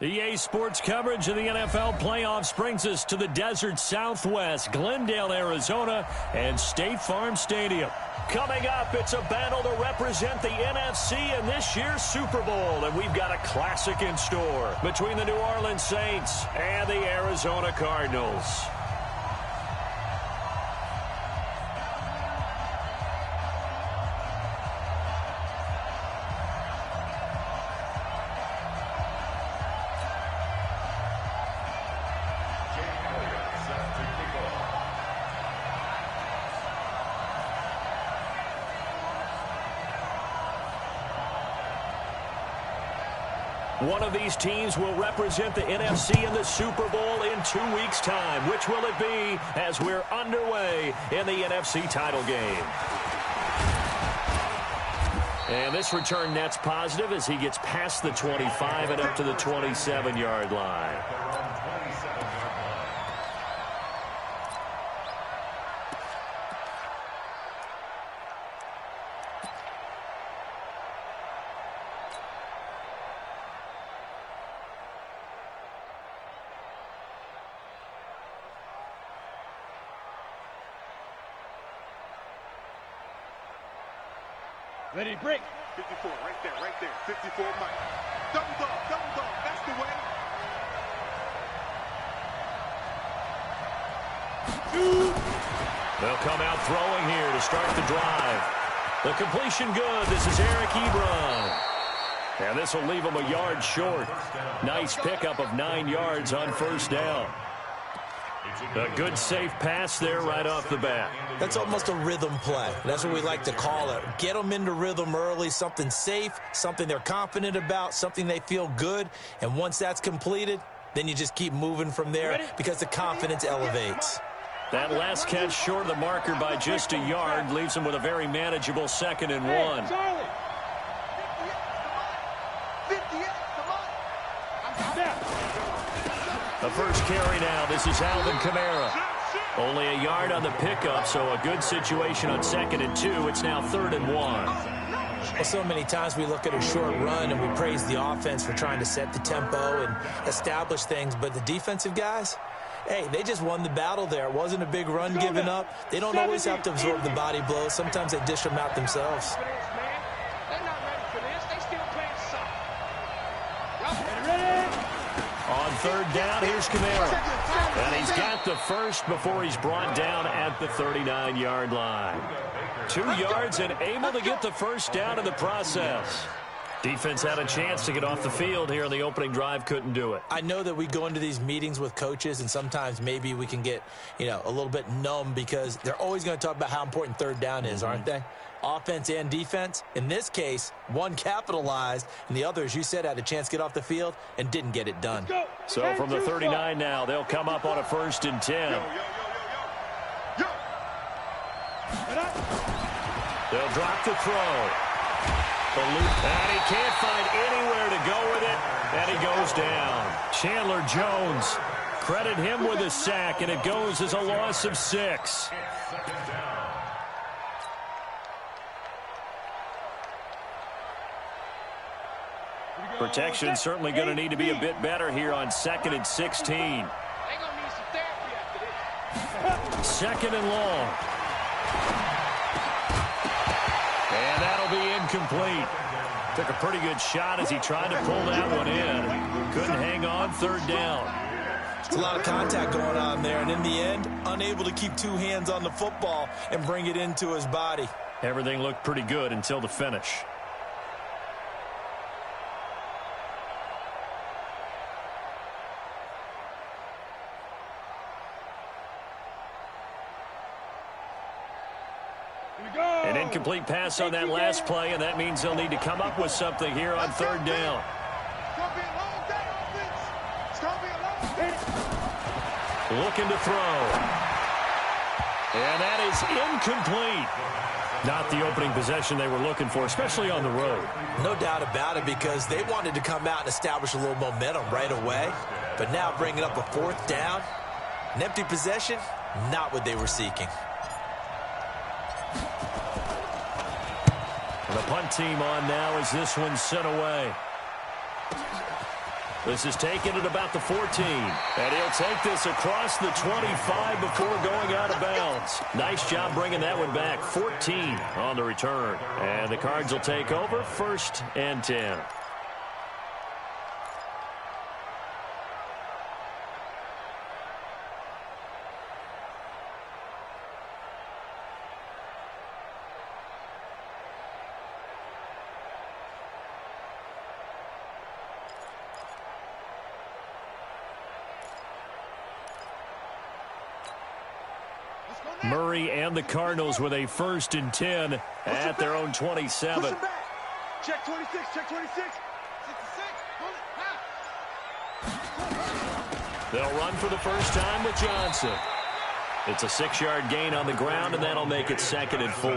EA Sports coverage of the NFL playoffs brings us to the desert Southwest, Glendale, Arizona, and State Farm Stadium. Coming up, it's a battle to represent the NFC in this year's Super Bowl, and we've got a classic in store between the New Orleans Saints and the Arizona Cardinals. One of these teams will represent the NFC in the Super Bowl in 2 weeks' time. Which will it be as we're underway in the NFC title game? And this return net's positive as he gets past the 25 and up to the 27-yard line. Ready to break. 54, right there. 54, Mike. Double dog, that's the way. They'll come out throwing here to start the drive. The completion good. This is Eric Ebron. And this will leave him a yard short. Nice pickup of 9 yards on first down. A good, safe pass there right off the bat. That's almost a rhythm play. That's what we like to call it. Get them into rhythm early, something safe, something they're confident about, something they feel good. And once that's completed, then you just keep moving from there because the confidence elevates. That last catch short of the marker by just a yard leaves him with a very manageable 2nd and 1. The first carry now. This is Alvin Kamara. Only a yard on the pickup, so a good situation on 2nd and 2. It's now 3rd and 1. Well, so many times we look at a short run and we praise the offense for trying to set the tempo and establish things, but the defensive guys, hey, they just won the battle there. It wasn't a big run given up. They don't always have to absorb the body blows. Sometimes they dish them out themselves. On 3rd down, here's Kamara. And he's got the first before he's brought down at the 39-yard line. 2 yards and able to get the first down in the process. Defense had a chance to get off the field here in the opening drive, couldn't do it. I know that we go into these meetings with coaches, and sometimes maybe we can get, a little bit numb because they're always going to talk about how important 3rd down is, aren't they? Offense and defense. In this case, one capitalized, and the other, as you said, had a chance to get off the field and didn't get it done. So from the 39 now, they'll come up on a 1st and 10. They'll drop the throw. And he can't find anywhere to go with it, and he goes down. Chandler Jones, credit him with a sack, and it goes as a loss of 6. Protection certainly going to need to be a bit better here on 2nd and 16. 2nd and long. And that'll be incomplete. Took a pretty good shot as he tried to pull that one in. Couldn't hang on 3rd down. It's a lot of contact going on there, and in the end, unable to keep 2 hands on the football and bring it into his body. Everything looked pretty good until the finish. An incomplete pass on that last play, and that means they'll need to come up with something here on 3rd down. Looking to throw. And that is incomplete. Not the opening possession they were looking for, especially on the road. No doubt about it, because they wanted to come out and establish a little momentum right away. But now bringing up a 4th down, an empty possession, not what they were seeking. The punt team on now as this one's sent away. This is taken at about the 14. And he'll take this across the 25 before going out of bounds. Nice job bringing that one back. 14 on the return. And the Cards will take over 1st and 10. Murray and the Cardinals with a 1st and 10 at their own 27. Check 26, check 26. 66, They'll run for the first time with Johnson. It's a 6-yard gain on the ground, and that'll make it 2nd and 4.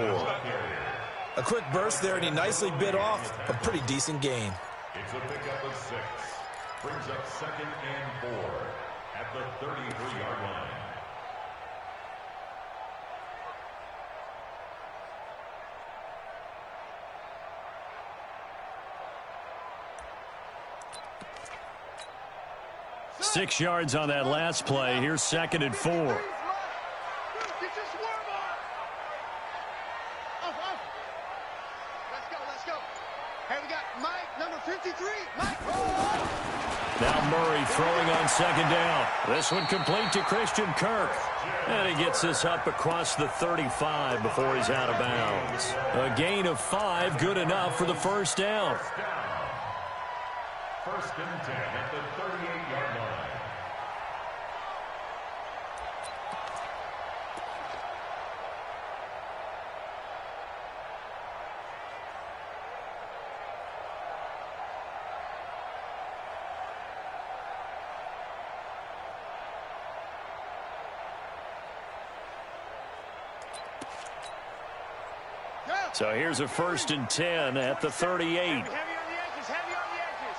A quick burst there, and he nicely bit off a pretty decent gain. It's a pickup of 6. Brings up 2nd and 4 at the 33-yard line. Six yards on that last play. Here's 2nd and 4. Get your swarm on. Let's go. Hey, we got Mike, number 53. Mike. Now Murray throwing on 2nd down. This one complete to Christian Kirk. And he gets this up across the 35 before he's out of bounds. A gain of 5, good enough for the 1st down. 1st and 10 at the 38-yard line. So here's a 1st and 10 at the 38. Heavy on the edges.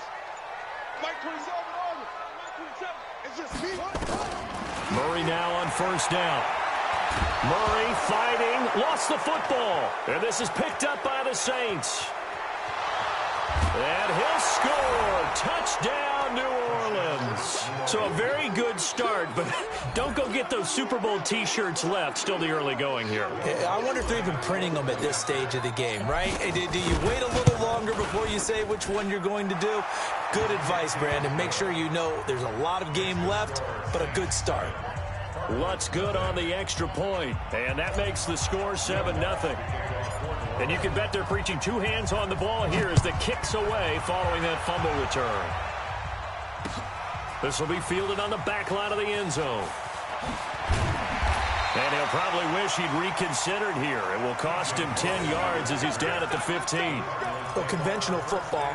Mike 27 on it. Mike 27. It's just me. Murray now on 1st down. Murray fighting, lost the football. And this is picked up by the Saints. And he'll score. Touchdown, New Orleans. So a very good start, but don't go get those Super Bowl T-shirts left. Still the early going here. I wonder if they're even printing them at this stage of the game, right? Do you wait a little longer before you say which one you're going to do? Good advice, Brandon. Make sure you know there's a lot of game left, but a good start. Lutz good on the extra point, and that makes the score 7-0. And you can bet they're preaching 2 hands on the ball here as the kick's away following that fumble return. This will be fielded on the back line of the end zone. And he'll probably wish he'd reconsidered here. It will cost him 10 yards as he's down at the 15. Well, conventional football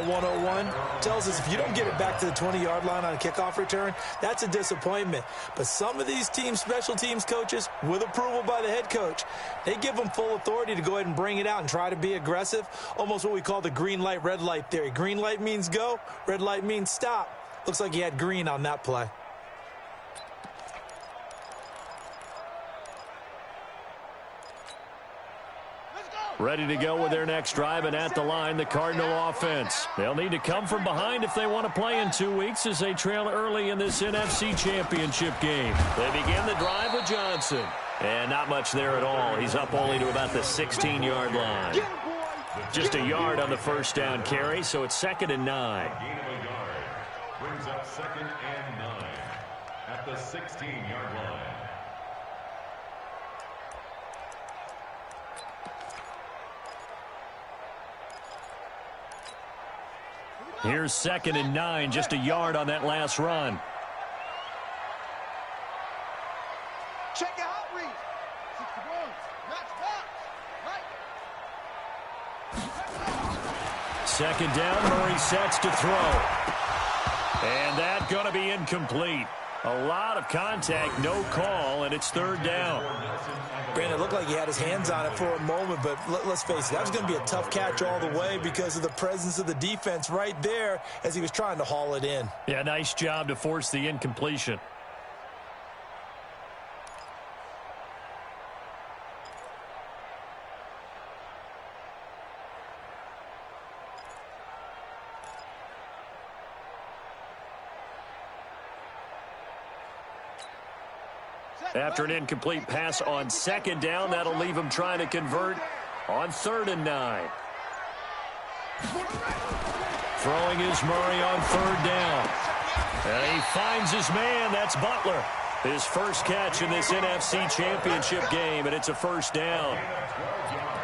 101, tells us if you don't get it back to the 20-yard line on a kickoff return, that's a disappointment. But some of these teams, special teams coaches, with approval by the head coach, they give them full authority to go ahead and bring it out and try to be aggressive, almost what we call the green light, red light theory. Green light means go, red light means stop. Looks like he had green on that play. Ready to go with their next drive, and at the line, the Cardinal offense. They'll need to come from behind if they want to play in 2 weeks as they trail early in this NFC Championship game. They begin the drive with Johnson. And not much there at all. He's up only to about the 16-yard line. Just a yard on the 1st down carry, so it's 2nd and 9. Gain of a yard. Brings up 2nd and 9 at the 16-yard line. Here's 2nd and 9, just a yard on that last run. Check the hot read. 61. Match box. Right. 2nd down, Murray sets to throw. And that's going to be incomplete. A lot of contact, no call, and it's 3rd down. Brandon, it looked like he had his hands on it for a moment, but let's face it, that was going to be a tough catch all the way because of the presence of the defense right there as he was trying to haul it in. Yeah, nice job to force the incompletion. After an incomplete pass on second down, that'll leave him trying to convert on 3rd and 9. Throwing is Murray on 3rd down. And he finds his man. That's Butler. His first catch in this NFC Championship game, and it's a 1st down.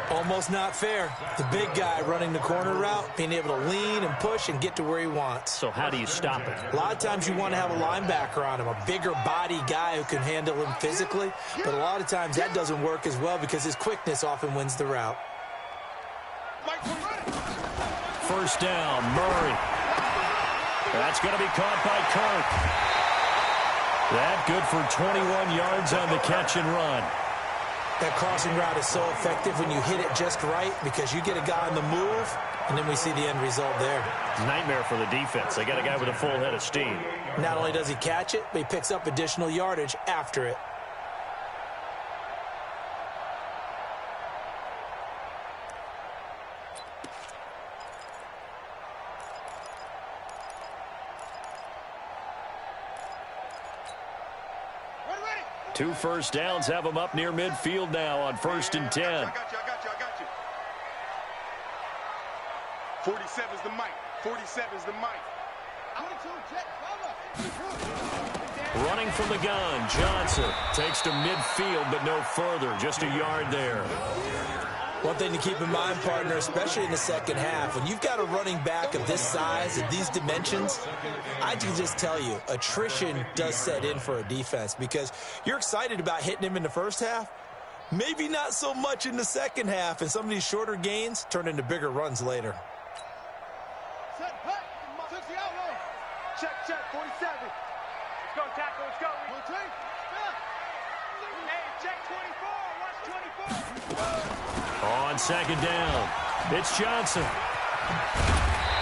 Almost not fair. The big guy running the corner route, being able to lean and push and get to where he wants. So how do you stop it? A lot of times you want to have a linebacker on him, a bigger body guy who can handle him physically. But a lot of times that doesn't work as well because his quickness often wins the route. 1st down, Murray. That's going to be caught by Kirk. That good for 21 yards on the catch and run. That crossing route is so effective when you hit it just right because you get a guy on the move, and then we see the end result there. Nightmare for the defense. They got a guy with a full head of steam. Not only does he catch it, but he picks up additional yardage after it. Two 1st downs have them up near midfield now on 1st and 10. I got you. 47's the mic. 47's the mic. Running from the gun, Johnson takes to midfield, but no further. Just a yard there. One thing to keep in mind, partner, especially in the second half, when you've got a running back of this size and these dimensions, I can just tell you, attrition does set in for a defense because you're excited about hitting him in the first half, maybe not so much in the second half, and some of these shorter gains turn into bigger runs later. Check, 47. Let's go, tackle, let's go. Hey, check 24, watch 24. On 2nd down, it's Johnson.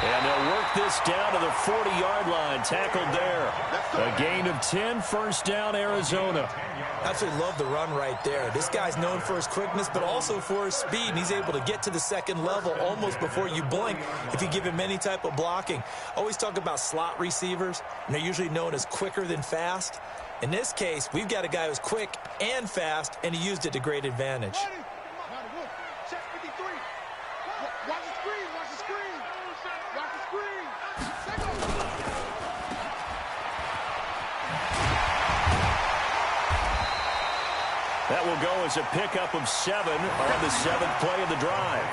And they'll work this down to the 40-yard line, tackled there. A gain of 10, 1st down, Arizona. Absolutely love the run right there. This guy's known for his quickness, but also for his speed, and he's able to get to the second level almost before you blink if you give him any type of blocking. Always talk about slot receivers, and they're usually known as quicker than fast. In this case, we've got a guy who's quick and fast, and he used it to great advantage. Check 53. Watch the screen, watch the screen. Watch the screen. That will go as a pickup of 7 on the 7th play of the drive.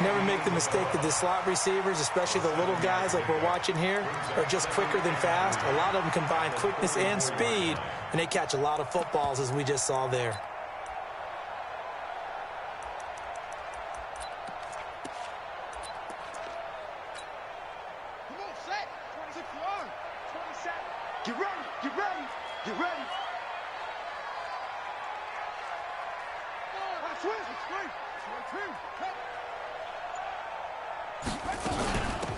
Never make the mistake that the slot receivers, especially the little guys like we're watching here, are just quicker than fast. A lot of them combine quickness and speed, and they catch a lot of footballs, as we just saw there. Come on, set. 26 yard. 27. Get ready, get ready, get ready.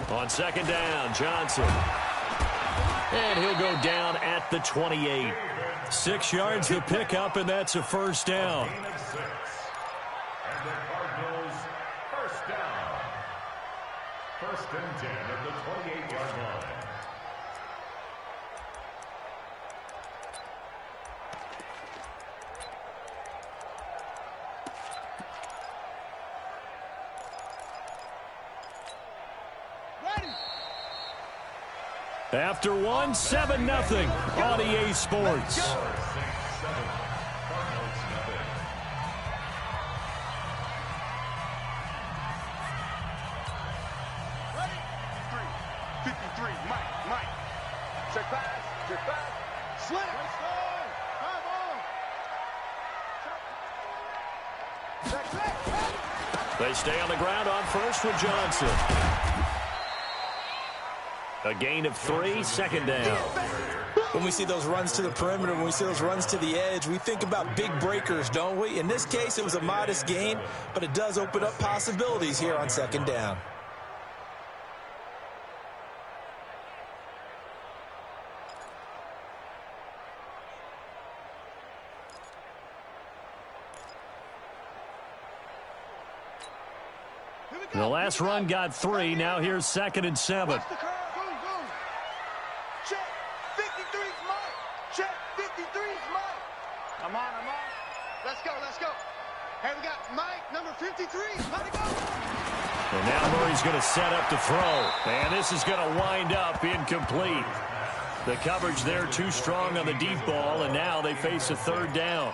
On 2nd down, Johnson. And he'll go down at the 28. 6 yards to pick up, and that's a 1st down. And the Cardinals, 1st down. 1st and 10 at the 28-yard line. After one, 7-0 on EA Sports. Mike. Check back. Slit. They stay on the ground on 1st with Johnson. A gain of 3, 2nd down. When we see those runs to the perimeter, when we see those runs to the edge, we think about big breakers, don't we? In this case, it was a modest gain, but it does open up possibilities here on 2nd down. The last run got 3. Now here's 2nd and 7. Check 53's Mike. Check 53's Mike. I'm on. Let's go. Hey, we got Mike, number 53. Let it go. And now Murray's going to set up to throw. And this is going to wind up incomplete. The coverage there too strong on the deep ball, and now they face a third down.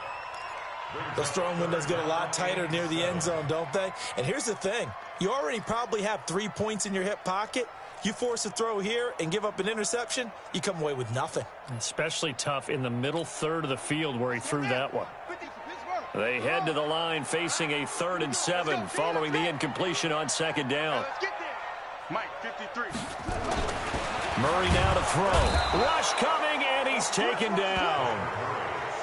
Those throwing windows get a lot tighter near the end zone, don't they? And here's the thing. You already probably have 3 points in your hip pocket. You force a throw here and give up an interception, you come away with nothing. Especially tough in the middle third of the field where he threw that one. They head to the line facing a 3rd and 7 following the incompletion on 2nd down. Mike, 53. Murray now to throw. Rush coming, and he's taken down.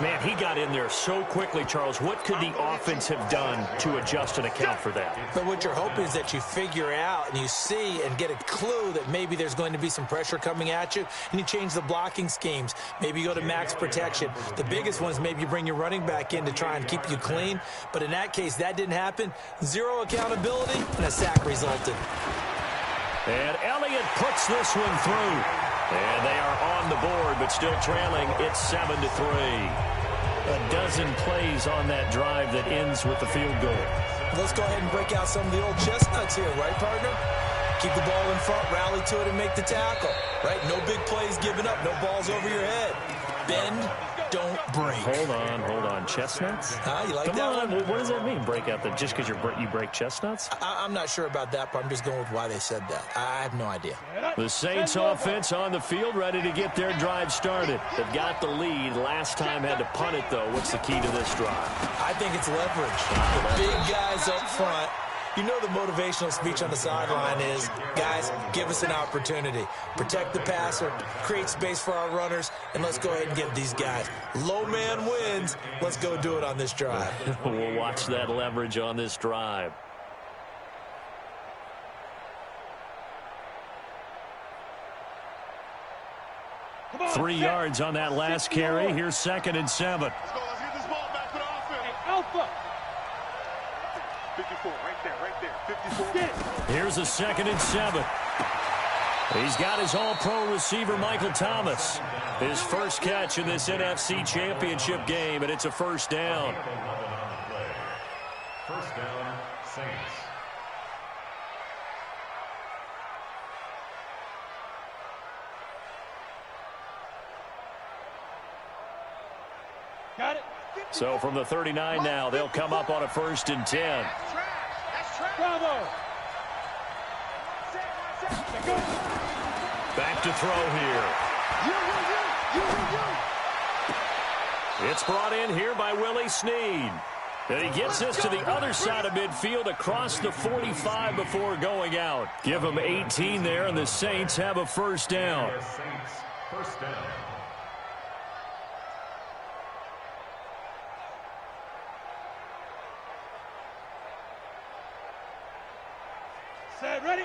Man, he got in there so quickly, Charles. What could the offense have done to adjust and account for that? But what you're hoping is that you figure out and you see and get a clue that maybe there's going to be some pressure coming at you, and you change the blocking schemes. Maybe you go to max protection. The biggest one is maybe you bring your running back in to try and keep you clean. But in that case, that didn't happen. 0 accountability, and a sack resulted. And Elliott puts this one through. And they are on the board, but still trailing. It's 7-3. A dozen plays on that drive that ends with the field goal. Let's go ahead and break out some of the old chestnuts here, right, partner? Keep the ball in front, rally to it, and make the tackle, right? No big plays given up, no balls over your head. Bend, don't break. Hold on. Chestnuts? You like Come that on. one? What does that mean, break out? Just because you break chestnuts? I'm not sure about that, but I'm just going with why they said that. I have no idea. The Saints offense on the field, ready to get their drive started. They've got the lead. Last time had to punt it, though. What's the key to this drive? I think it's leverage. The big guys up front. You know the motivational speech on the sideline is, guys, give us an opportunity. Protect the passer, create space for our runners, and let's go ahead and get these guys. Low man wins. Let's go do it on this drive. We'll watch that leverage on this drive. Come on, 3 yards on that last carry. Here's 2nd and 7. Let's go. Let's get this ball back for the offense. Hey, Alpha. 54, right there. 54. Here's a 2nd and 7. He's got his all-pro receiver, Michael Thomas. His first catch in this NFC Championship game, and it's a first down. First down, Saints. Got it. So from the 39 now, they'll come up on a 1st and 10. That's trash. Bravo. Back to throw here. It's brought in here by Willie Snead. And he gets this to the other side of midfield across the 45 before going out. Give him 18 there, and the Saints have a first down. Saints, first down.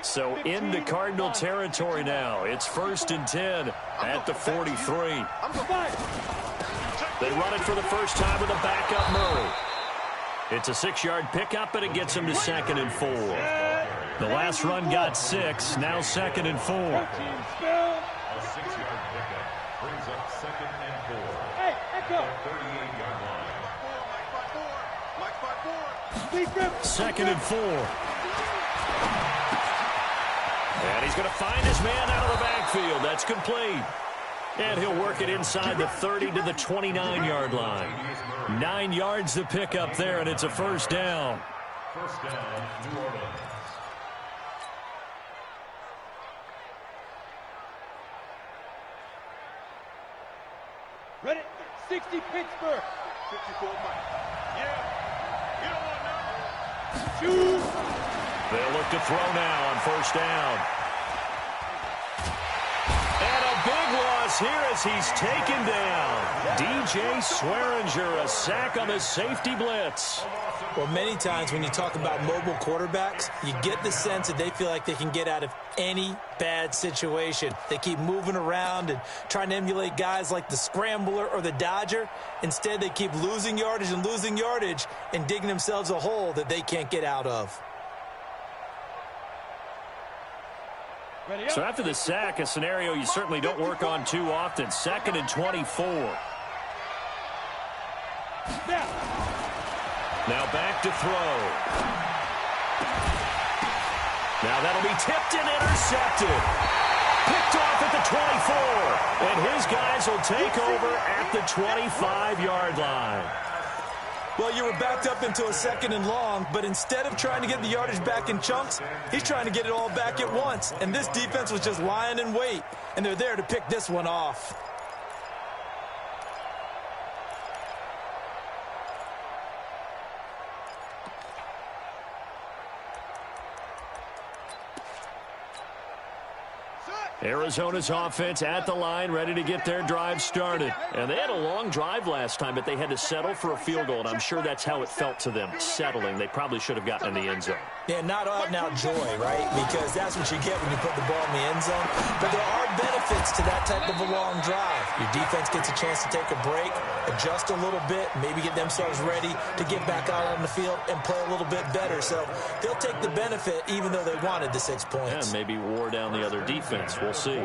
So into Cardinal territory now. It's 1st and 10 at the 43. They run it for the first time with a backup Murray. It's a 6-yard pickup, and it gets him to 2nd and 4. The last run got 6, now 2nd and 4. A 6-yard pickup brings up 2nd and 4. Hey, echo. 38-yard line. 2nd and 4. And he's going to find his man out of the backfield. That's complete. And he'll work it inside the 30 to the 29-yard line. 9 yards to pick up there, and it's a first down. First down, New Orleans. Ready? 60 Pittsburgh. 54 Mike. Yeah. You don't want none. Shoot. They'll look to throw now on first down. And a big loss here as he's taken down. DJ Swearinger, a sack on the safety blitz. Well, many times when you talk about mobile quarterbacks, you get the sense that they feel like they can get out of any bad situation. They keep moving around and trying to emulate guys like the Scrambler or the Dodger. Instead, they keep losing yardage and digging themselves a hole that they can't get out of. So after the sack, a scenario you certainly don't work on too often. 2nd and 24. Now back to throw. Now that'll be tipped and intercepted. Picked off at the 24. And his guys will take over at the 25-yard line. Well, you were backed up into a 2nd and long, but instead of trying to get the yardage back in chunks, he's trying to get it all back at once. And this defense was just lying in wait, and they're there to pick this one off. Arizona's offense at the line, ready to get their drive started. And they had a long drive last time, but they had to settle for a field goal, and I'm sure that's how it felt to them, settling. They probably should have gotten in the end zone. Yeah, not out-and-out joy, right? Because that's what you get when you put the ball in the end zone. But there are benefits to that type of a long drive. Your defense gets a chance to take a break, adjust a little bit, maybe get themselves ready to get back out on the field and play a little bit better. So they'll take the benefit even though they wanted the 6 points. And maybe wore down the other defense. We'll see.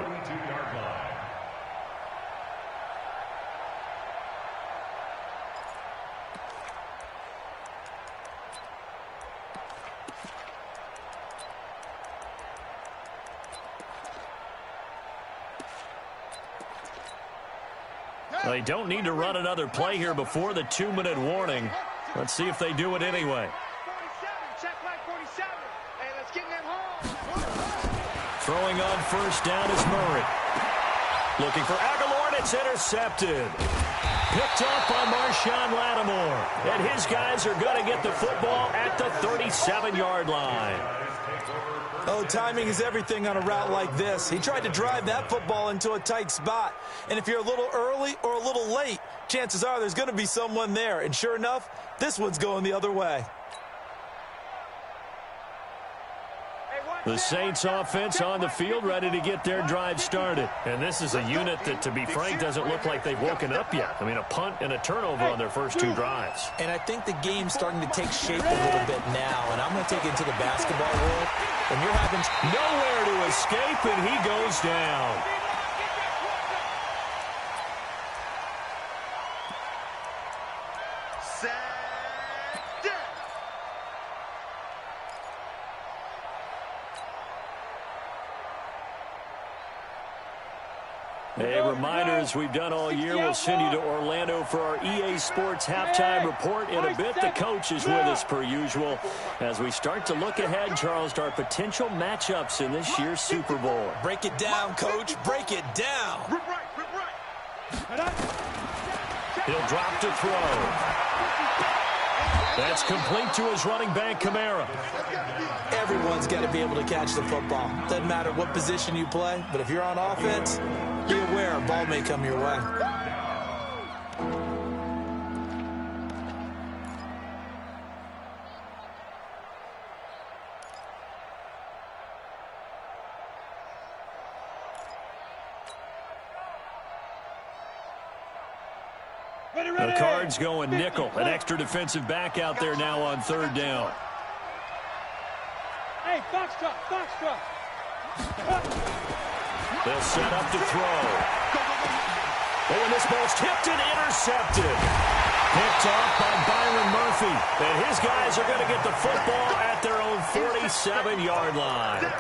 They don't need to run another play here before the 2-minute warning. Let's see if they do it anyway. 47, check flag 47. Hey, let's get them home. Throwing on first down is Murray. Looking for Aguilar, and it's intercepted. Picked off by Marshawn Lattimore. And his guys are going to get the football at the 37-yard line. Oh, timing is everything on a route like this. He tried to drive that football into a tight spot. And if you're a little early or a little late, chances are there's going to be someone there. And sure enough, this one's going the other way. The Saints offense on the field, ready to get their drive started. And this is a unit that, to be frank, doesn't look like they've woken up yet. I mean, a punt and a turnover on their first 2 drives. And I think the game's starting to take shape a little bit now. And I'm going to take it into the basketball world. And you're having nowhere to escape, and he goes down. A reminder, as we've done all year, we'll send you to Orlando for our EA Sports halftime report in a bit. The coach is with us per usual as we start to look ahead, Charles, to our potential matchups in this year's Super Bowl. Break it down, Coach. Break it down. He'll drop to throw. That's complete to his running back, Kamara. Everyone's got to be able to catch the football. Doesn't matter what position you play, but if you're on offense, be aware a ball may come your way. The Cards going nickel. An extra defensive back out there now on 3rd down. Hey, box truck, box truck. They'll set up to throw. Oh, and this ball's tipped and intercepted. Picked off by Byron Murphy. And his guys are going to get the football at their own 47-yard line.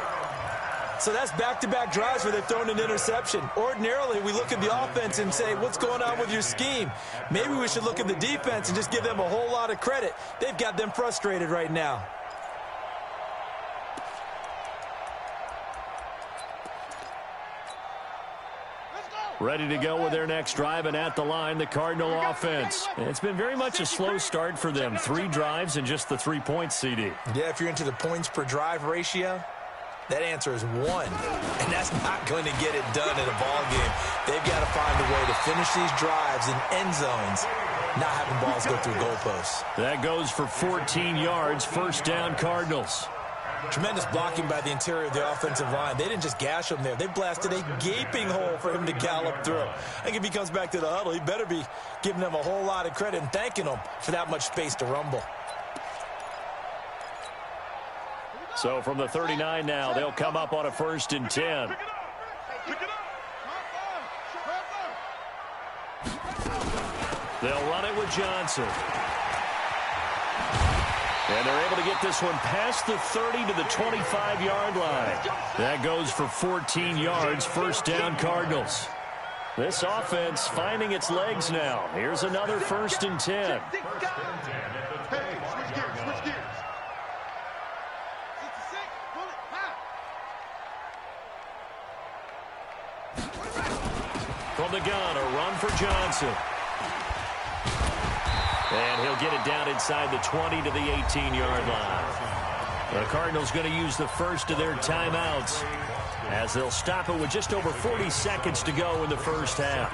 So that's back-to-back drives where they've thrown an interception. Ordinarily, we look at the offense and say, what's going on with your scheme? Maybe we should look at the defense and just give them a whole lot of credit. They've got them frustrated right now. Ready to go with their next drive, and at the line, the Cardinal offense. And it's been very much a slow start for them. 3 drives and just the 3 points, CD. Yeah, if you're into the points per drive ratio, that answer is 1. And that's not going to get it done in a ball game. They've got to find a way to finish these drives in end zones, not having balls go through goalposts. That goes for 14 yards. First down, Cardinals. Tremendous blocking by the interior of the offensive line. They didn't just gash him there. They blasted a gaping hole for him to gallop through. I think if he comes back to the huddle, he better be giving them a whole lot of credit and thanking them for that much space to rumble. So from the 39 now, they'll come up on a 1st and 10. They'll run it with Johnson. And they're able to get this one past the 30 to the 25-yard line. That goes for 14 yards, first down Cardinals. This offense finding its legs now. Here's another 1st and 10. Switch gears, switch gears. 66, bullet, From the gun, a run for Johnson. And he'll get it down inside the 20 to the 18-yard line. The Cardinals going to use the first of their timeouts as they'll stop it with just over 40 seconds to go in the first half.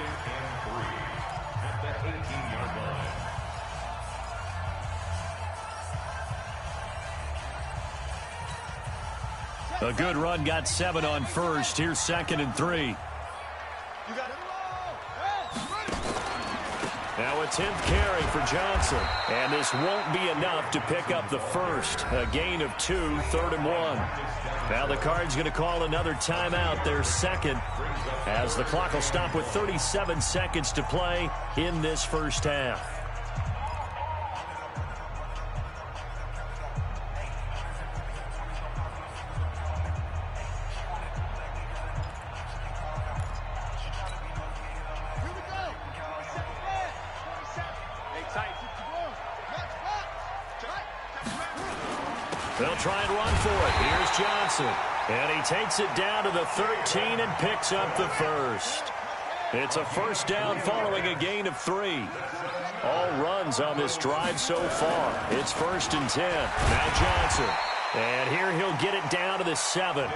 A good run, got 7 on first. Here's 2nd and 3. Now a 10th carry for Johnson. And this won't be enough to pick up the first. A gain of 2, 3rd and 1. Now the Cards going to call another timeout, their second, as the clock will stop with 37 seconds to play in this first half. They'll try and run for it. Here's Johnson. And he takes it down to the 13 and picks up the first. It's a first down following a gain of 3. All runs on this drive so far. It's 1st and 10. Now Johnson. And here he'll get it down to the 7.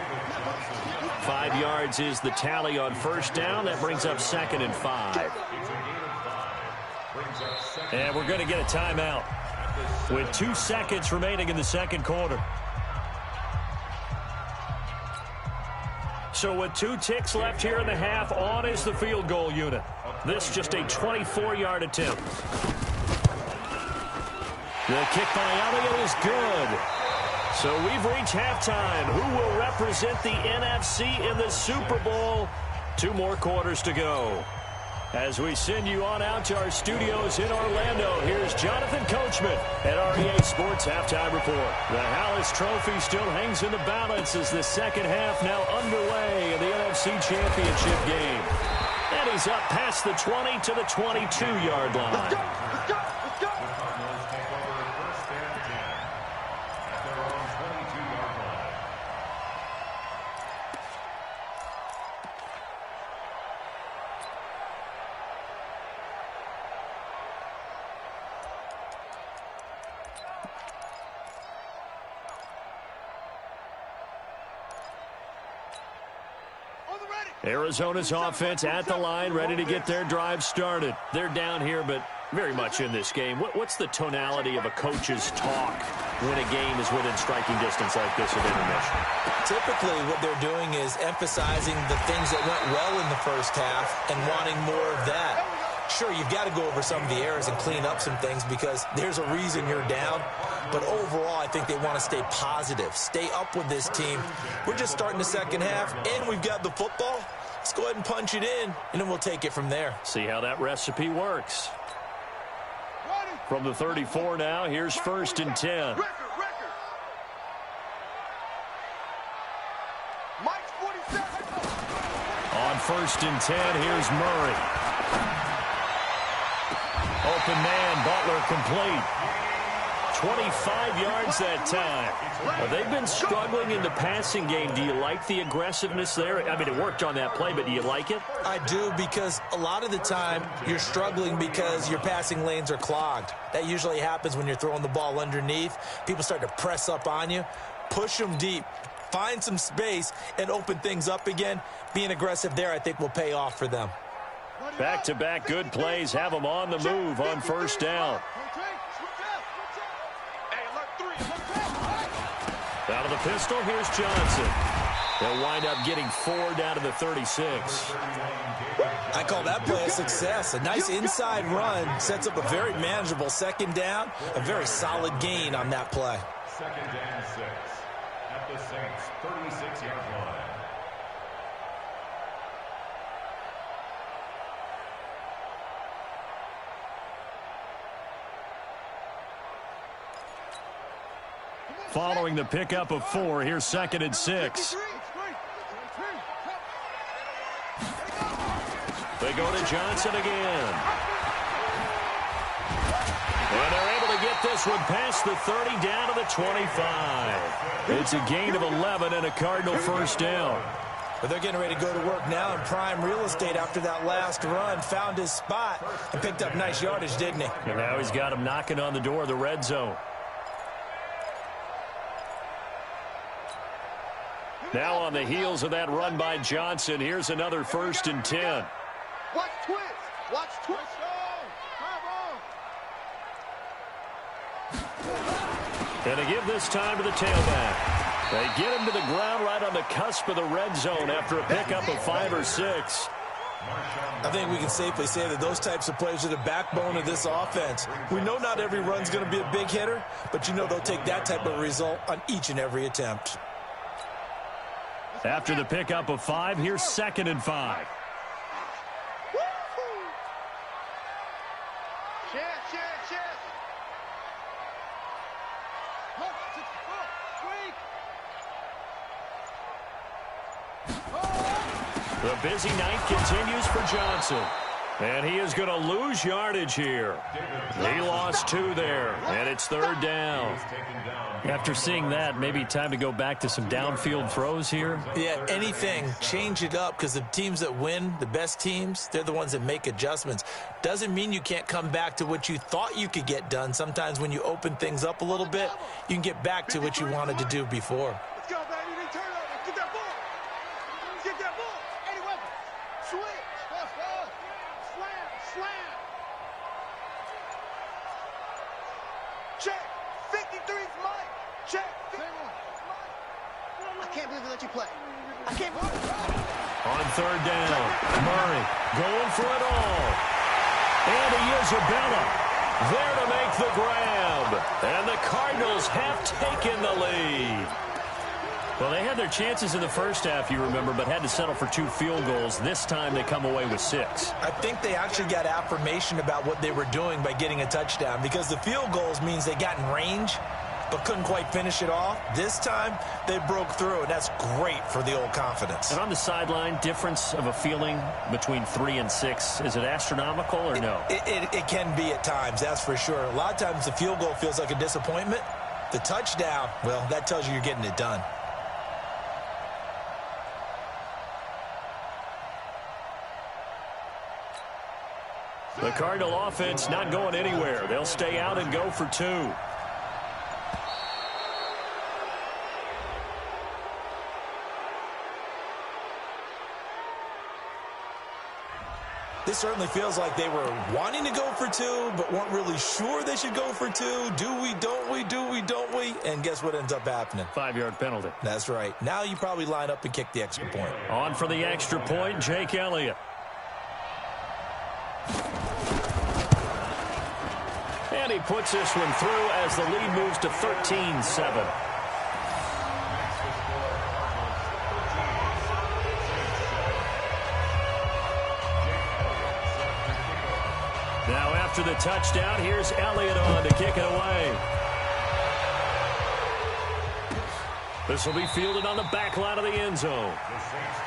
5 yards is the tally on first down. That brings up 2nd and 5. And we're going to get a timeout with 2 seconds remaining in the second quarter. So with 2 ticks left here in the half, on is the field goal unit. This just a 24-yard attempt. The kick by Elliott is good. So we've reached halftime. Who will represent the NFC in the Super Bowl? 2 more quarters to go. As we send you on out to our studios in Orlando, here's Jonathan Coachman at REA Sports Halftime Report. The Hallis Trophy still hangs in the balance as the second half now underway in the NFC Championship game. And he's up past the 20 to the 22-yard line. Let's go, let's go, let's go. Arizona's offense at the line, ready to get their drive started. They're down here, but very much in this game. What's the tonality of a coach's talk when a game is within striking distance like this at intermission? Typically, what they're doing is emphasizing the things that went well in the first half and wanting more of that. Sure, you've got to go over some of the errors and clean up some things because there's a reason you're down. But overall, I think they want to stay positive, stay up with this team. We're just starting the second half, and we've got the football. Let's go ahead and punch it in, and then we'll take it from there. See how that recipe works. From the 34 now, here's 1st and 10. On 1st and 10, here's Murray. Open man, Butler complete. 25 yards that time. Well, they've been struggling in the passing game. Do you like the aggressiveness there? I mean, it worked on that play, but do you like it? I do, because a lot of the time you're struggling because your passing lanes are clogged. That usually happens when you're throwing the ball underneath. People start to press up on you. Push them deep. Find some space and open things up again. Being aggressive there, I think, will pay off for them. Back-to-back good plays have them on the move on first down. Out of the pistol, here's Johnson. They'll wind up getting 4 down to the 36. I call that play a success. A nice inside run sets up a very manageable second down. A very solid gain on that play. Second down 6 at the Saints' 36-yard line. following the pickup of 4. Here's 2nd and 6. They go to Johnson again. And they're able to get this one past the 30 down to the 25. It's a gain of 11 and a Cardinal first down. But they're getting ready to go to work now in prime real estate after that last run. Found his spot and picked up nice yardage, didn't he? And now he's got him knocking on the door of the red zone. Now on the heels of that run by Johnson, here's another 1st and 10. Watch twist. Watch twist. And they give this time to the tailback. They get him to the ground right on the cusp of the red zone after a pickup of 5 or 6. I think we can safely say that those types of plays are the backbone of this offense. We know not every run's going to be a big hitter, but you know they'll take that type of result on each and every attempt. After the pickup of 5, here's 2nd and 5. The busy night continues for Johnson. And he is going to lose yardage here. He lost 2 there, and it's 3rd down. After seeing that, maybe time to go back to some downfield throws here. Yeah, anything. Change it up, because the teams that win, the best teams, they're the ones that make adjustments. Doesn't mean you can't come back to what you thought you could get done. Sometimes when you open things up a little bit, you can get back to what you wanted to do before. Let's go, baby. Turn over. Get that ball. Get that ball. Any weapon. Switch. Slam. Slam. Check. 53's Mike. Check. I can't believe they let you play. I can't believe it. On 3rd down, Murray going for it all. And Isabella there to make the grab. And the Cardinals have taken the lead. Well, they had their chances in the first half, you remember, but had to settle for 2 field goals. This time they come away with 6. I think they actually got affirmation about what they were doing by getting a touchdown, because the field goals means they got in range but couldn't quite finish it off. This time they broke through, and that's great for the old confidence. And on the sideline, difference of a feeling between 3 and 6, is it astronomical or no? It can be at times, that's for sure. A lot of times the field goal feels like a disappointment. The touchdown, well, that tells you you're getting it done. The Cardinal offense not going anywhere. They'll stay out and go for 2. This certainly feels like they were wanting to go for 2, but weren't really sure they should go for 2. Do we, don't we, do we, don't we? And guess what ends up happening? 5-yard penalty. That's right. Now you probably line up and kick the extra point. On for the extra point, Jake Elliott. And he puts this one through as the lead moves to 13-7. Now after the touchdown, here's Elliott on to kick it away. This will be fielded on the back line of the end zone.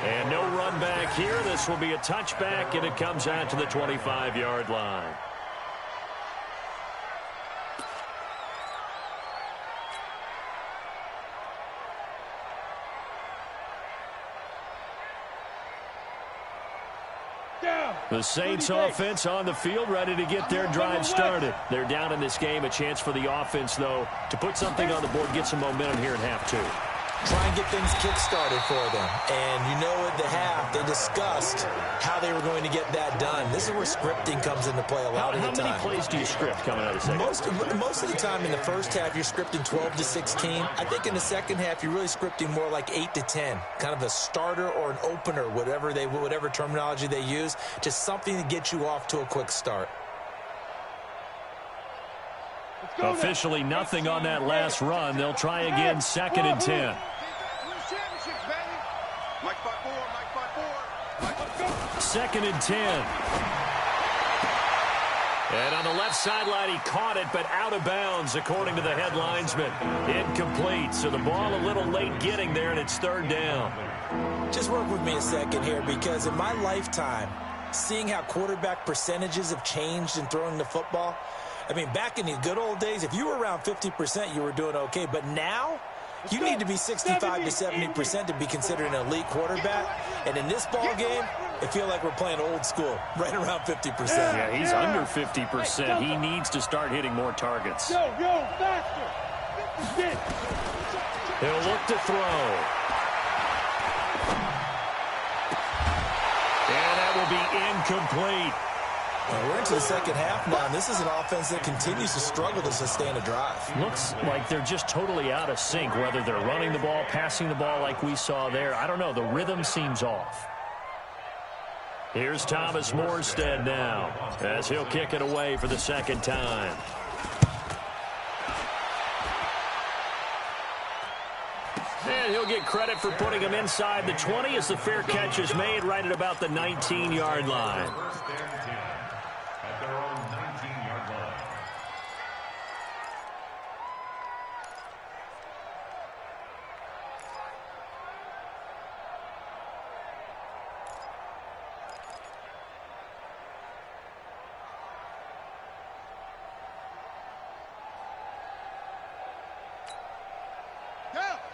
And no run back here. This will be a touchback, and it comes out to the 25-yard line. The Saints offense on the field, ready to get their drive started. They're down in this game. A chance for the offense, though, to put something on the board, get some momentum here at half 2. Try and get things kick-started for them. And you know at the half, they discussed how they were going to get that done. This is where scripting comes into play a lot of the time. How many plays do you script coming out of the second? Most of the time in the first half, you're scripting 12 to 16. I think in the second half, you're really scripting more like 8 to 10. Kind of a starter or an opener, whatever terminology they use. Just something to get you off to a quick start. Officially nothing on that last run. They'll try again, 2nd and 10. 2nd and 10. And on the left sideline, he caught it, but out of bounds, according to the head linesman. Incomplete, so the ball a little late getting there, and it's third down. Just work with me a second here, because in my lifetime, seeing how quarterback percentages have changed in throwing the football, I mean, back in the good old days, if you were around 50%, you were doing okay. But now, you need to be 65 to 70% to be considered an elite quarterback. And in this ball game, I feel like we're playing old school, right around 50%. Yeah, he's under 50%. He needs to start hitting more targets. Yo, faster. He'll look to throw. And that will be incomplete. And we're into the second half now, and this is an offense that continues to struggle to sustain a drive. Looks like they're just totally out of sync, whether they're running the ball, passing the ball like we saw there. I don't know. The rhythm seems off. Here's Thomas Morstead now, as he'll kick it away for the second time. And he'll get credit for putting him inside the 20 as the fair catch is made right at about the 19-yard line. At their own 19-yard line.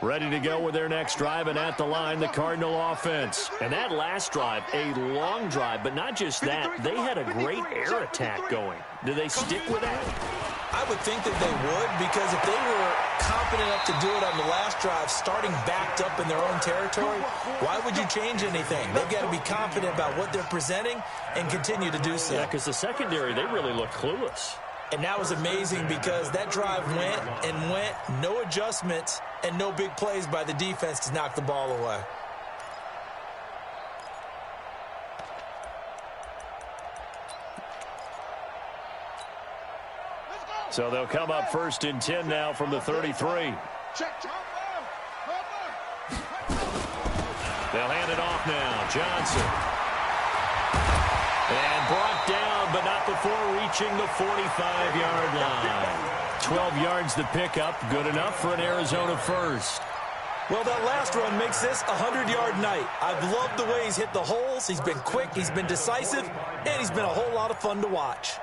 Ready to go with their next drive, and at the line, the Cardinal offense. And that last drive, a long drive, but not just that. They had a great air attack going. Do they stick with that? I would think that they would, because if they were confident enough to do it on the last drive, starting backed up in their own territory, why would you change anything? They've got to be confident about what they're presenting and continue to do so. Yeah, because the secondary, they really look clueless. And that was amazing because that drive went and went, no adjustments, and no big plays by the defense to knock the ball away. So they'll come up first and 10 now from the 33. They'll hand it off now. Johnson. And brought down, but not before reaching the 45-yard line. 12 yards to pick up. Good enough for an Arizona first. Well, that last run makes this a 100-yard night. I've loved the way he's hit the holes. He's been quick, he's been decisive, and he's been a whole lot of fun to watch.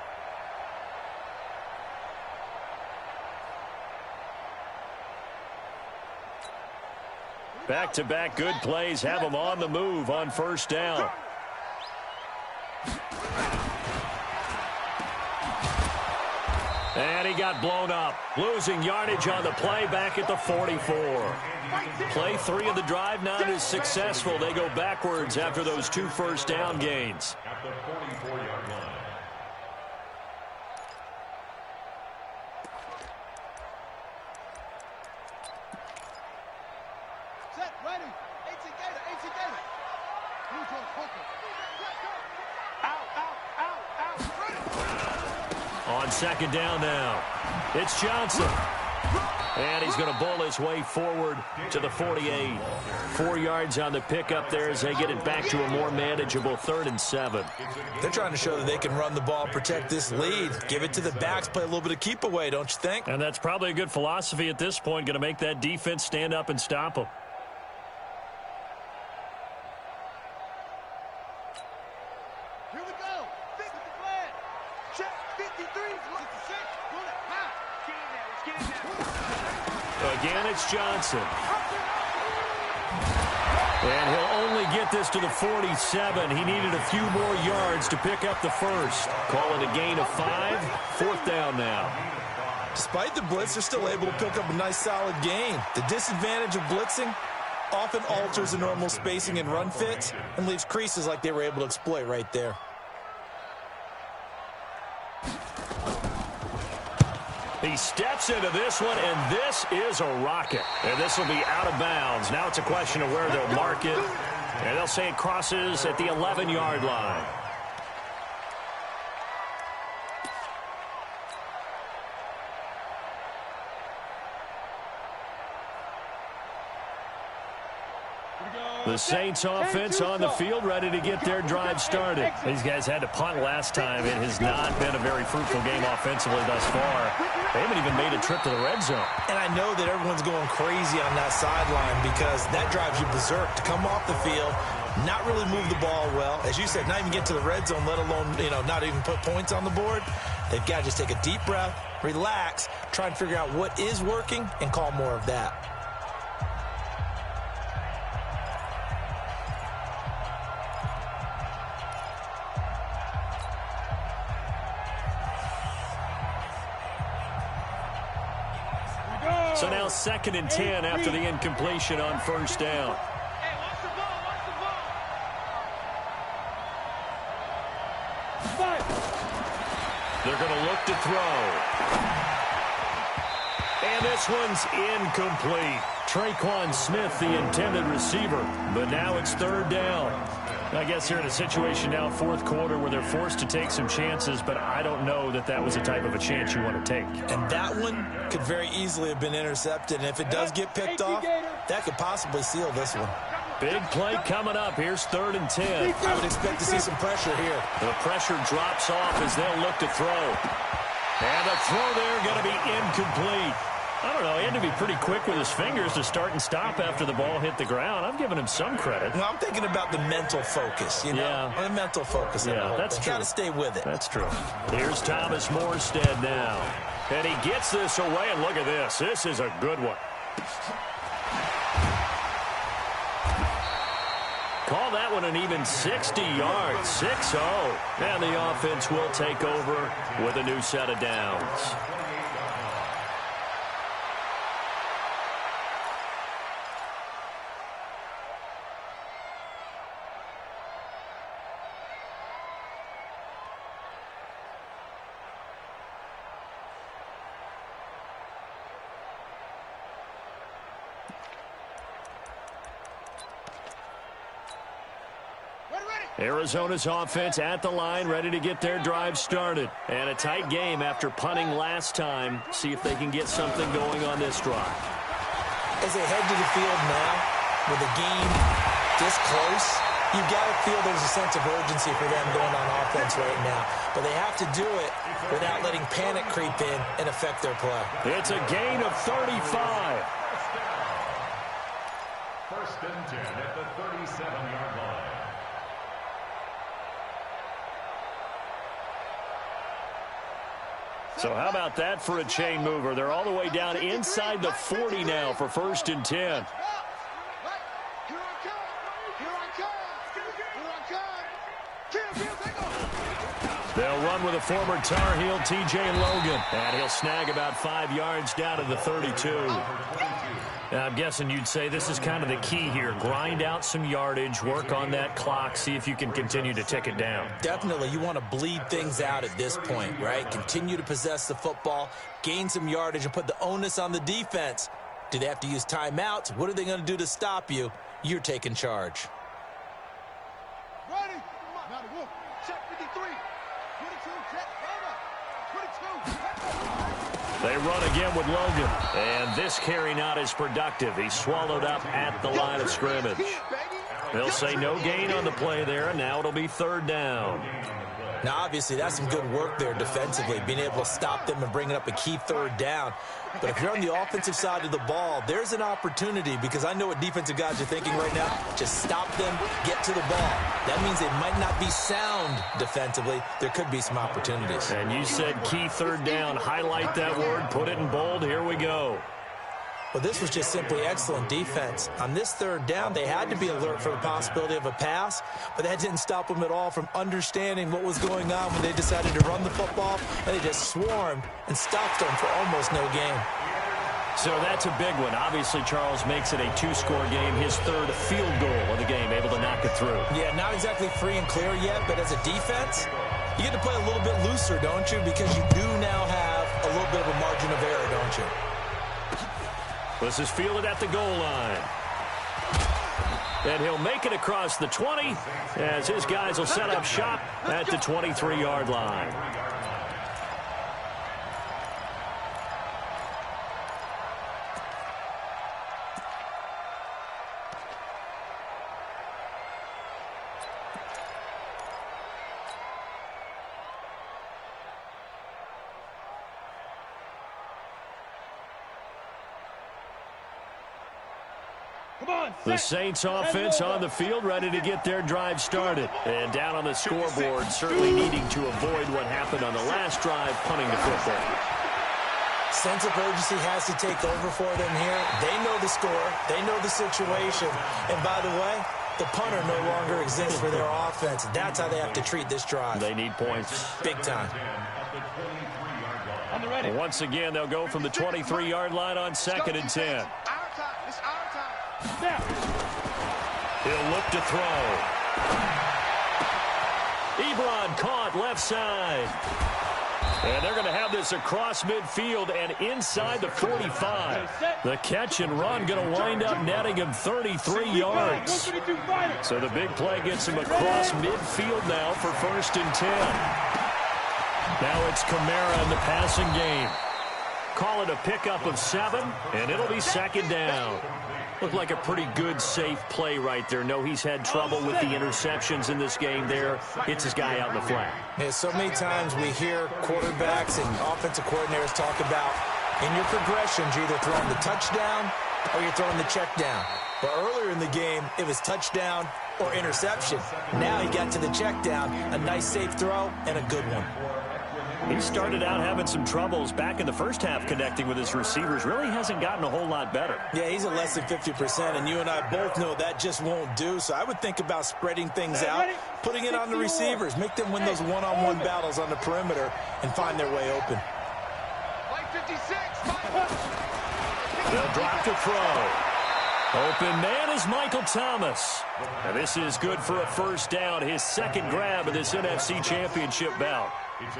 Back-to-back good plays have him on the move on first down. And he got blown up, losing yardage on the play back at the 44. Play 3 of the drive not as successful. They go backwards after those 2 first down gains. At the 44-yard line. Set, ready. 18 Gator. Move to the poker. On second down now, it's Johnson. And he's going to bowl his way forward to the 48. 4 yards on the pickup there as they get it back to a more manageable 3rd and 7. They're trying to show that they can run the ball, protect this lead. Give it to the backs, play a little bit of keep away, don't you think? And that's probably a good philosophy at this point, going to make that defense stand up and stop them. Here we go. 50 flag. Check 53. 56. Pull it. Now. Get in there. Again, it's Johnson. And he'll only get this to the 47. He needed a few more yards to pick up the first. Call it a gain of 5. 4th down now. Despite the blitz, they're still able to pick up a nice solid gain. The disadvantage of blitzing often alters the normal spacing and run fits and leaves creases like they were able to exploit right there. He steps into this one, and this is a rocket. And this will be out of bounds. Now it's a question of where they'll mark it. And they'll say it crosses at the 11-yard line. The Saints offense on the field, ready to get their drive started. These guys had to punt last time. It has not been a very fruitful game offensively thus far. They haven't even made a trip to the red zone. And I know that everyone's going crazy on that sideline because that drives you berserk to come off the field, not really move the ball well. As you said, not even get to the red zone, let alone, not even put points on the board. They've got to just take a deep breath, relax, try and figure out what is working and call more of that. So now 2nd and 10 after the incompletion on first down. Hey, watch the ball, watch the ball. They're going to look to throw. And this one's incomplete. Traquan Smith, the intended receiver. But now it's 3rd down. I guess they're in a situation now, 4th quarter, where they're forced to take some chances, but I don't know that that was the type of a chance you want to take. And that one could very easily have been intercepted. And if it does get picked off, that could possibly seal this one. Big play coming up. Here's 3rd and 10. I would expect to see some pressure here. The pressure drops off as they'll look to throw. And the throw there going to be incomplete. I don't know. He had to be pretty quick with his fingers to start and stop after the ball hit the ground. I'm giving him some credit. Well, I'm thinking about the mental focus, Yeah. The mental focus. Yeah, that's true. Got to stay with it. That's true. Here's Thomas Morstead now. And he gets this away, and look at this. This is a good one. Call that one an even 60 yards, 6-0. And the offense will take over with a new set of downs. Arizona's offense at the line, ready to get their drive started. And a tight game after punting last time. See if they can get something going on this drive. As they head to the field now, with the game this close, you've got to feel there's a sense of urgency for them going on offense right now. But they have to do it without letting panic creep in and affect their play. It's a gain of 35. First and 10 at the 37-yard line. So how about that for a chain mover? They're all the way down inside the 40 now for 1st and 10. Here I come. Here I come. Here I come. They'll run with a former Tar Heel, T.J. Logan. And he'll snag about 5 yards down to the 32. Now, I'm guessing you'd say this is kind of the key here. Grind out some yardage, work on that clock, see if you can continue to tick it down. Definitely, you want to bleed things out at this point, right? Continue to possess the football, gain some yardage, and put the onus on the defense. Do they have to use timeouts? What are they going to do to stop you? You're taking charge. Ready? Now the wolf. Check 53. 22. Check. 22. They run again with Logan. And this carry not as productive. He's swallowed up at the line of scrimmage. They'll say no gain on the play there, and now it'll be 3rd down. Now, obviously, that's some good work there defensively, being able to stop them and bringing up a key 3rd down. But if you're on the offensive side of the ball, there's an opportunity, because I know what defensive guys are thinking right now. Just stop them, get to the ball. That means they might not be sound defensively. There could be some opportunities. And you said key 3rd down. Highlight that word, put it in bold. Here we go. Well, this was just simply excellent defense. On this 3rd down, they had to be alert for the possibility of a pass, but that didn't stop them at all from understanding what was going on when they decided to run the football, and they just swarmed and stopped them for almost no gain. So that's a big one. Obviously, Charles makes it a 2-score game, his 3rd field goal of the game, able to knock it through. Yeah, not exactly free and clear yet, but as a defense, you get to play a little bit looser, don't you? Because you do now have a little bit of a margin of error, don't you? This is fielded at the goal line. And he'll make it across the 20 as his guys will set up shop at the 23-yard line. The Saints offense on the field, ready to get their drive started. And down on the scoreboard, certainly needing to avoid what happened on the last drive, punting the football. Sense of urgency has to take over for them here. They know the score. They know the situation. And by the way, the punter no longer exists for their offense. That's how they have to treat this drive. They need points. Big time. Once again, they'll go from the 23-yard line on 2nd and 10. He'll look to throw. Ebron caught left side. And they're going to have this across midfield and inside the 45. The catch and run going to wind up netting him 33 yards. So the big play gets him across midfield now for 1st and 10. Now it's Kamara in the passing game. Call it a pickup of 7, and it'll be 2nd down. Looked like a pretty good, safe play right there. No, he's had trouble with the interceptions in this game there. Hits his guy out in the flat. Yeah, so many times we hear quarterbacks and offensive coordinators talk about in your progressions, you're either throwing the touchdown or you're throwing the check down. But earlier in the game, it was touchdown or interception. Now he got to the check down, a nice safe throw, and a good one. He started out having some troubles back in the first half connecting with his receivers. Really hasn't gotten a whole lot better. Yeah, he's at less than 50%, and you and I both know that just won't do. So I would think about spreading things out, putting it on the receivers, make them win those one-on-one battles on the perimeter and find their way open. They'll drop to throw. Open man is Michael Thomas. Now this is good for a 1st down, his 2nd grab of this NFC Championship bout.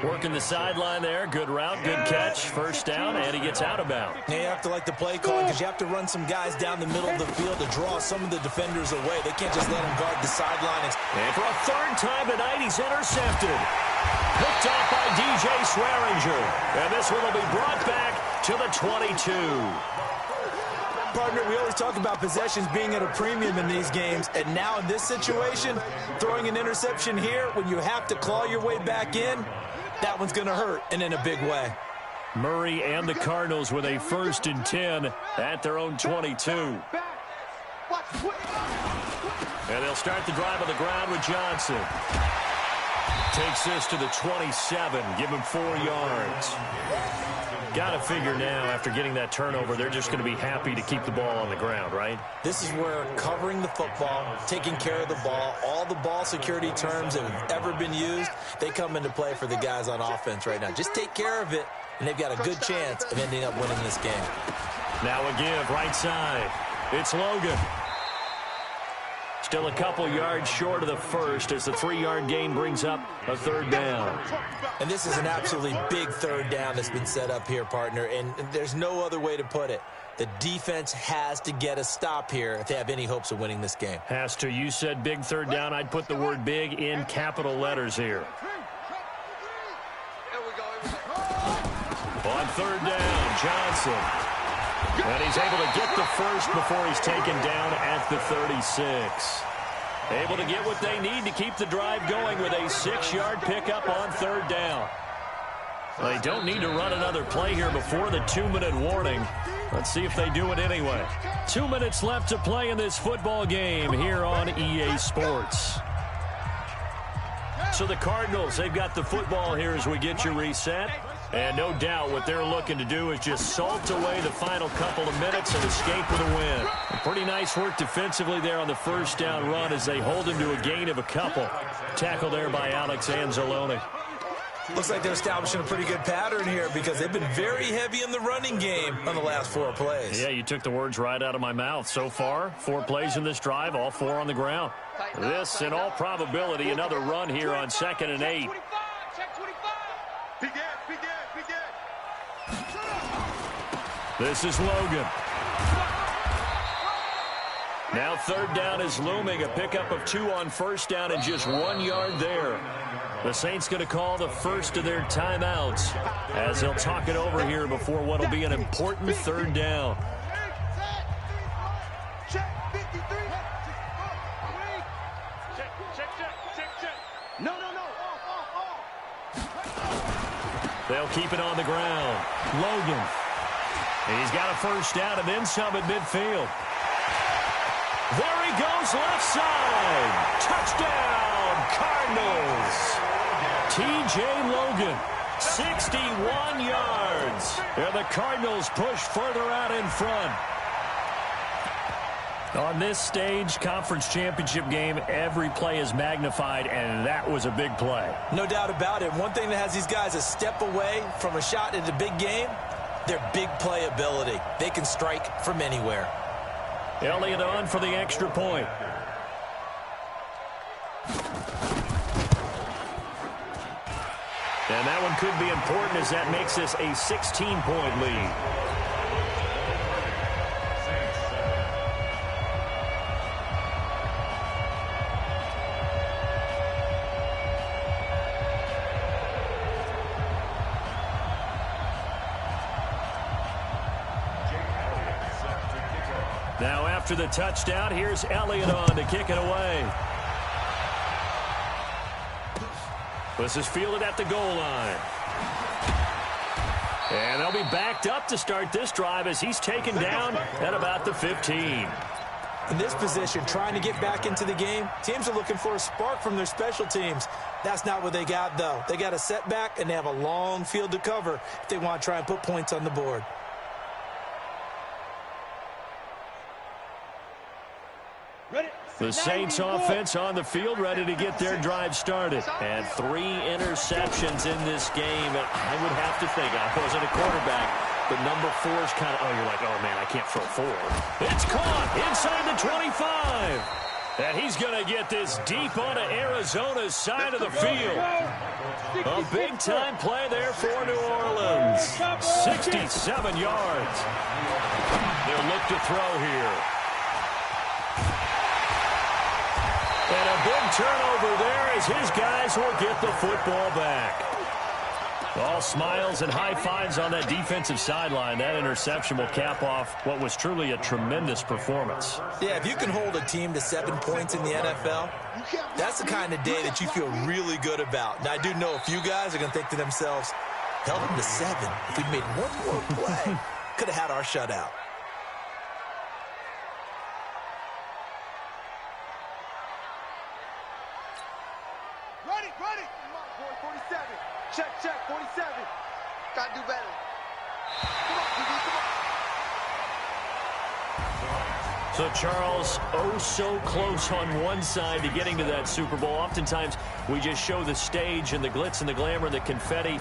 Working the sideline there. Good route, good catch. 1st down, and he gets out of bounds. Yeah, you have to like the play calling because you have to run some guys down the middle of the field to draw some of the defenders away. They can't just let them guard the sideline. And for a 3rd time tonight, he's intercepted. Picked off by DJ Swearinger. And this one will be brought back to the 22. Partner, we always talk about possessions being at a premium in these games, and now in this situation, throwing an interception here when you have to claw your way back in, that one's going to hurt, and in a big way. Murray and the Cardinals with a 1st and 10 at their own 22. And they'll start the drive on the ground with Johnson. Takes this to the 27, give him 4 yards. Got to figure now, after getting that turnover, they're just going to be happy to keep the ball on the ground, right? This is where covering the football, taking care of the ball, all the ball security terms that have ever been used, they come into play for the guys on offense right now. Just take care of it, and they've got a good chance of ending up winning this game. Now a give, right side. It's Logan. Still a couple yards short of the 1st as the 3-yard gain brings up a 3rd down. And this is an absolutely big 3rd down that's been set up here, partner, and there's no other way to put it. The defense has to get a stop here if they have any hopes of winning this game. Has to. You said big 3rd down. I'd put the word big in capital letters here. On 3rd down, Johnson. And he's able to get the 1st before he's taken down at the 36. Able to get what they need to keep the drive going with a 6-yard pickup on 3rd down. They don't need to run another play here before the 2-minute warning. Let's see if they do it anyway. 2 minutes left to play in this football game here on EA Sports. So the Cardinals, they've got the football here as we get you reset. And no doubt what they're looking to do is just salt away the final couple of minutes and escape with a win. Pretty nice work defensively there on the 1st down run as they hold him to a gain of a couple. Tackle there by Alex Anzalone. Looks like they're establishing a pretty good pattern here because they've been very heavy in the running game on the last 4 plays. Yeah, you took the words right out of my mouth. So far, 4 plays in this drive, all 4 on the ground. This, in all probability, another run here on 2nd and 8. This is Logan. Now 3rd down is looming. A pickup of 2 on 1st down and just 1 yard there. The Saints going to call the first of their timeouts as they'll talk it over here before what will be an important 3rd down. They'll keep it on the ground. Logan. He's got a 1st down and then some at midfield. There he goes, left side. Touchdown, Cardinals. T.J. Logan, 61 yards. And the Cardinals push further out in front. On this stage, conference championship game, every play is magnified, and that was a big play. No doubt about it. One thing that has these guys a step away from a shot in a big game, their big play ability. They can strike from anywhere. Elliott on for the extra point. And that one could be important as that makes this a 16-point lead. Now after the touchdown, here's Elliott on to kick it away. This is fielded at the goal line. And they'll be backed up to start this drive as he's taken down at about the 15. In this position, trying to get back into the game, teams are looking for a spark from their special teams. That's not what they got, though. They got a setback, and they have a long field to cover if they want to try and put points on the board. The Saints offense on the field, ready to get their drive started. And 3 interceptions in this game. And I would have to think, I wasn't a quarterback, but number 4 is kind of, you're like, oh, man, I can't throw 4. It's caught inside the 25. And he's going to get this deep onto Arizona's side of the field. A big-time play there for New Orleans. 67 yards. They'll look to throw here. And a big turnover there as his guys will get the football back. All smiles and high fives on that defensive sideline. That interception will cap off what was truly a tremendous performance. Yeah, if you can hold a team to 7 points in the NFL, that's the kind of day that you feel really good about. Now, I do know a few guys are going to think to themselves, held them to 7. If we'd made one more play, could have had our shutout. Ready. Come on, boy, 47. Check, 47. Gotta do better. Come on, DB, come on. So, Charles, oh so close on one side to getting to that Super Bowl. Oftentimes, we just show the stage and the glitz and the glamour and the confetti.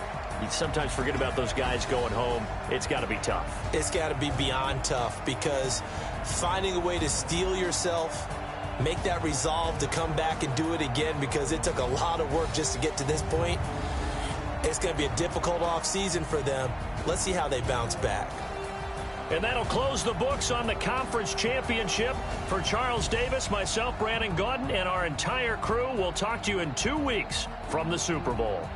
You sometimes forget about those guys going home. It's got to be tough. It's got to be beyond tough because finding a way to steel yourself, make that resolve to come back and do it again because it took a lot of work just to get to this point. It's going to be a difficult offseason for them. Let's see how they bounce back. And that'll close the books on the conference championship. For Charles Davis, myself, Brandon Gaudin, and our entire crew, we'll talk to you in 2 weeks from the Super Bowl.